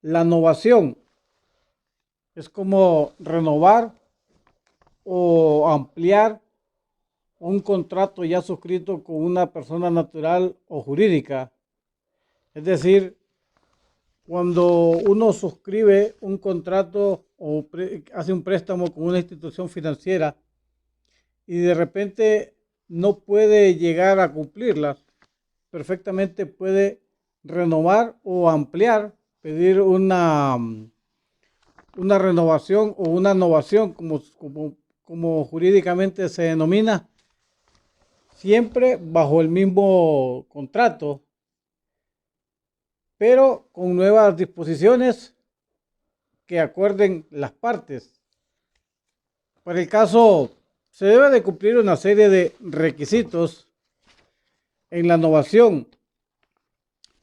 La innovación es como renovar o ampliar un contrato ya suscrito con una persona natural o jurídica. Es decir, cuando uno suscribe un contrato o hace un préstamo con una institución financiera y de repente no puede llegar a cumplirla, perfectamente puede renovar o ampliar, pedir una renovación o una innovación, como jurídicamente se denomina, siempre bajo el mismo contrato, pero con nuevas disposiciones que acuerden las partes. Para el caso, se debe de cumplir una serie de requisitos en la innovación,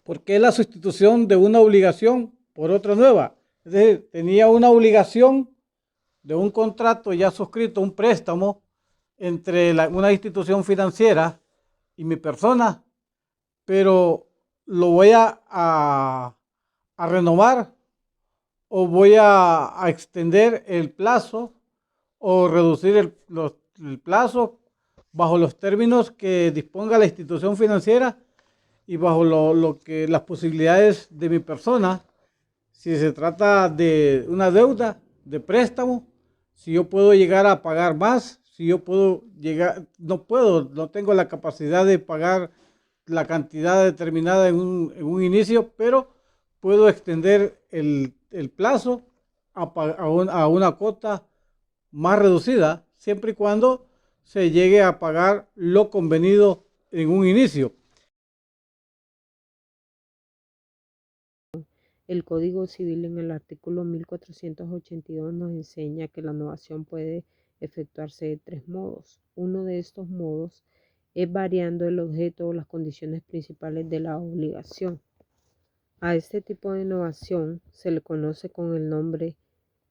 porque es la sustitución de una obligación por otra nueva. Es decir, tenía una obligación de un contrato ya suscrito, un préstamo entre una institución financiera y mi persona, pero lo voy a renovar o voy a extender el plazo o reducir el plazo bajo los términos que disponga la institución financiera y bajo lo que las posibilidades de mi persona, si se trata de una deuda, de préstamo, si yo puedo llegar a pagar más, si yo puedo llegar, no tengo la capacidad de pagar la cantidad determinada en un inicio, pero puedo extender el plazo a una cuota más reducida, siempre y cuando se llegue a pagar lo convenido en un inicio. El Código Civil en el artículo 1482 nos enseña que la innovación puede efectuarse de tres modos. Uno de estos modos es variando el objeto o las condiciones principales de la obligación. A este tipo de innovación se le conoce con el nombre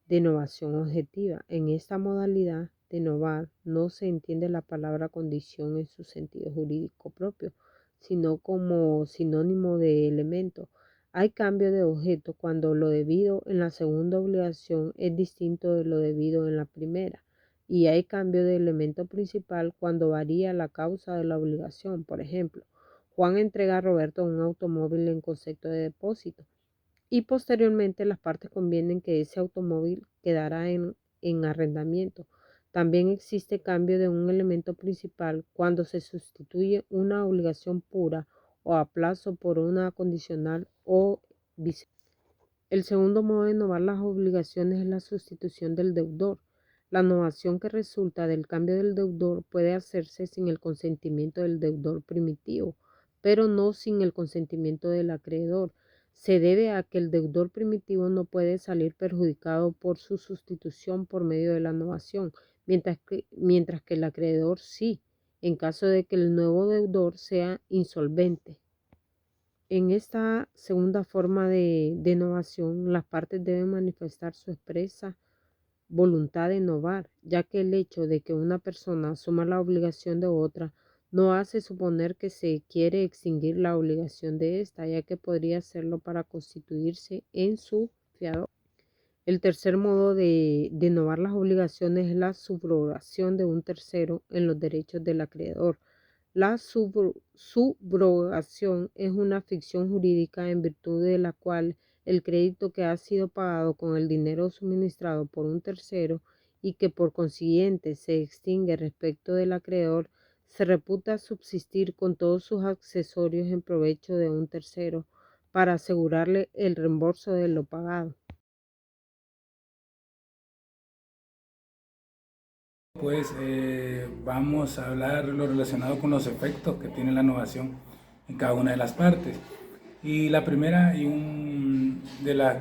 de innovación objetiva. En esta modalidad de innovar no se entiende la palabra condición en su sentido jurídico propio, sino como sinónimo de elemento. Hay cambio de objeto cuando lo debido en la segunda obligación es distinto de lo debido en la primera, y hay cambio de elemento principal cuando varía la causa de la obligación. Por ejemplo, Juan entrega a Roberto un automóvil en concepto de depósito y posteriormente las partes convienen que ese automóvil quedará en arrendamiento. También existe cambio de un elemento principal cuando se sustituye una obligación pura o a plazo por una condicional o viceversa. El segundo modo de innovar las obligaciones es la sustitución del deudor. La innovación que resulta del cambio del deudor puede hacerse sin el consentimiento del deudor primitivo, pero no sin el consentimiento del acreedor. Se debe a que el deudor primitivo no puede salir perjudicado por su sustitución por medio de la innovación, mientras que el acreedor sí, en caso de que el nuevo deudor sea insolvente. En esta segunda forma de innovación, las partes deben manifestar su expresa voluntad de innovar, ya que el hecho de que una persona asuma la obligación de otra no hace suponer que se quiere extinguir la obligación de ésta, ya que podría hacerlo para constituirse en su fiador. El tercer modo de innovar las obligaciones es la subrogación de un tercero en los derechos del acreedor. La subrogación es una ficción jurídica en virtud de la cual el crédito que ha sido pagado con el dinero suministrado por un tercero y que por consiguiente se extingue respecto del acreedor, se reputa subsistir con todos sus accesorios en provecho de un tercero para asegurarle el reembolso de lo pagado. Pues vamos a hablar lo relacionado con los efectos que tiene la innovación en cada una de las partes. Y la primera de los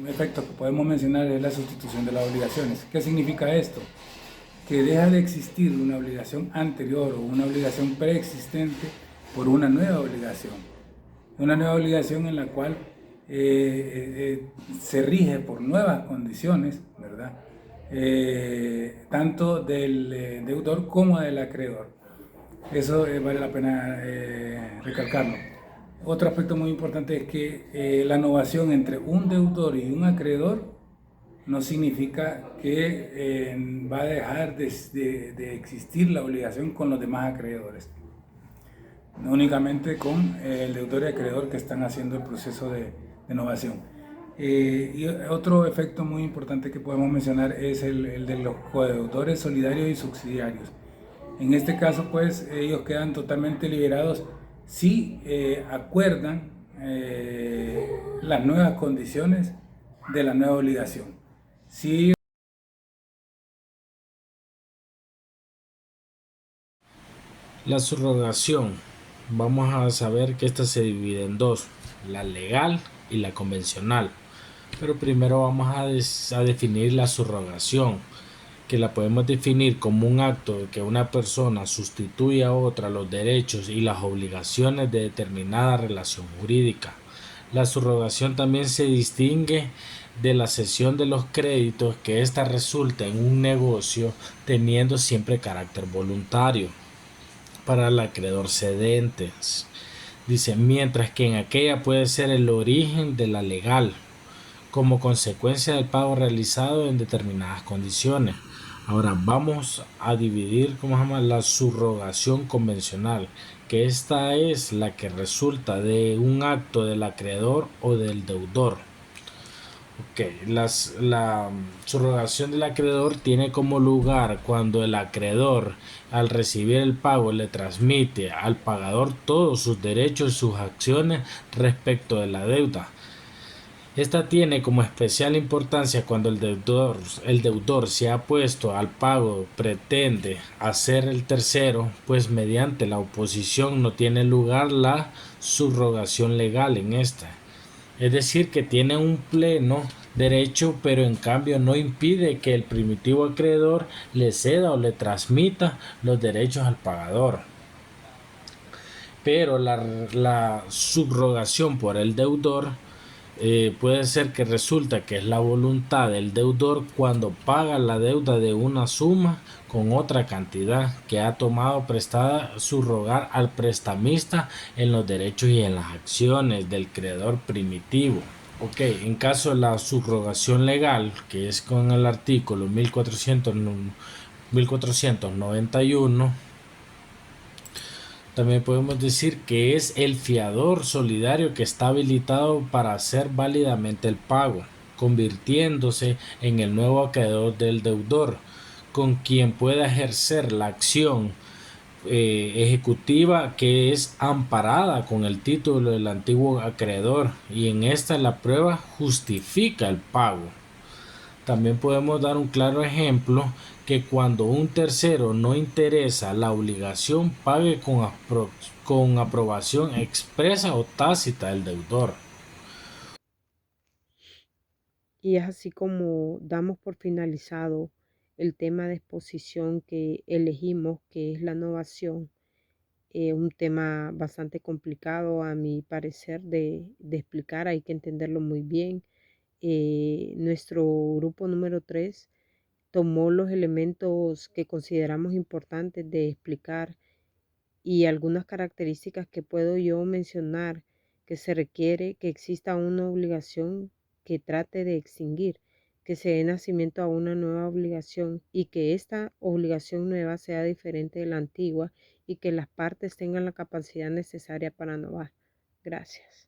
efectos que podemos mencionar es la sustitución de las obligaciones. ¿Qué significa esto? Que deja de existir una obligación anterior o una obligación preexistente por una nueva obligación. Una nueva obligación en la cual se rige por nuevas condiciones, ¿verdad? Tanto del deudor como del acreedor. Eso vale la pena recalcarlo. Otro aspecto muy importante es que la novación entre un deudor y un acreedor no significa que va a dejar de existir la obligación con los demás acreedores, no únicamente con el deudor y acreedor que están haciendo el proceso de novación. Y otro efecto muy importante que podemos mencionar es el de los codeudores solidarios y subsidiarios. En este caso, pues, ellos quedan totalmente liberados si acuerdan las nuevas condiciones de la nueva obligación. Si La subrogación, vamos a saber que esta se divide en dos, la legal y la convencional. Pero primero vamos a definir la subrogación, que la podemos definir como un acto de que una persona sustituye a otra los derechos y las obligaciones de determinada relación jurídica. La subrogación también se distingue de la cesión de los créditos, que ésta resulta en un negocio teniendo siempre carácter voluntario para el acreedor cedente. Dice, mientras que en aquella puede ser el origen de la legal, como consecuencia del pago realizado en determinadas condiciones. Ahora vamos a dividir, ¿cómo se llama?, la subrogación convencional, que esta es la que resulta de un acto del acreedor o del deudor. La subrogación del acreedor tiene como lugar cuando el acreedor, al recibir el pago, le transmite al pagador todos sus derechos y sus acciones respecto de la deuda. Esta tiene como especial importancia cuando el deudor se ha puesto al pago, pretende hacer el tercero, pues mediante la oposición no tiene lugar la subrogación legal en esta. Es decir, que tiene un pleno derecho, pero en cambio no impide que el primitivo acreedor le ceda o le transmita los derechos al pagador. Pero la subrogación por el deudor puede ser que resulta que es la voluntad del deudor cuando paga la deuda de una suma con otra cantidad que ha tomado prestada subrogar al prestamista en los derechos y en las acciones del creador primitivo. Ok, en caso de la subrogación legal, que es con el artículo 1491, también podemos decir que es el fiador solidario que está habilitado para hacer válidamente el pago, convirtiéndose en el nuevo acreedor del deudor, con quien pueda ejercer la acción ejecutiva que es amparada con el título del antiguo acreedor, y en esta la prueba justifica el pago. También podemos dar un claro ejemplo, que cuando un tercero no interesa la obligación, pague con aprobación expresa o tácita del deudor. Y es así como damos por finalizado el tema de exposición que elegimos, que es la novación. Un tema bastante complicado a mi parecer de explicar, hay que entenderlo muy bien. Nuestro grupo número 3 tomó los elementos que consideramos importantes de explicar y algunas características que puedo yo mencionar que se requiere que exista una obligación que trate de extinguir, que se dé nacimiento a una nueva obligación y que esta obligación nueva sea diferente de la antigua y que las partes tengan la capacidad necesaria para innovar. Gracias.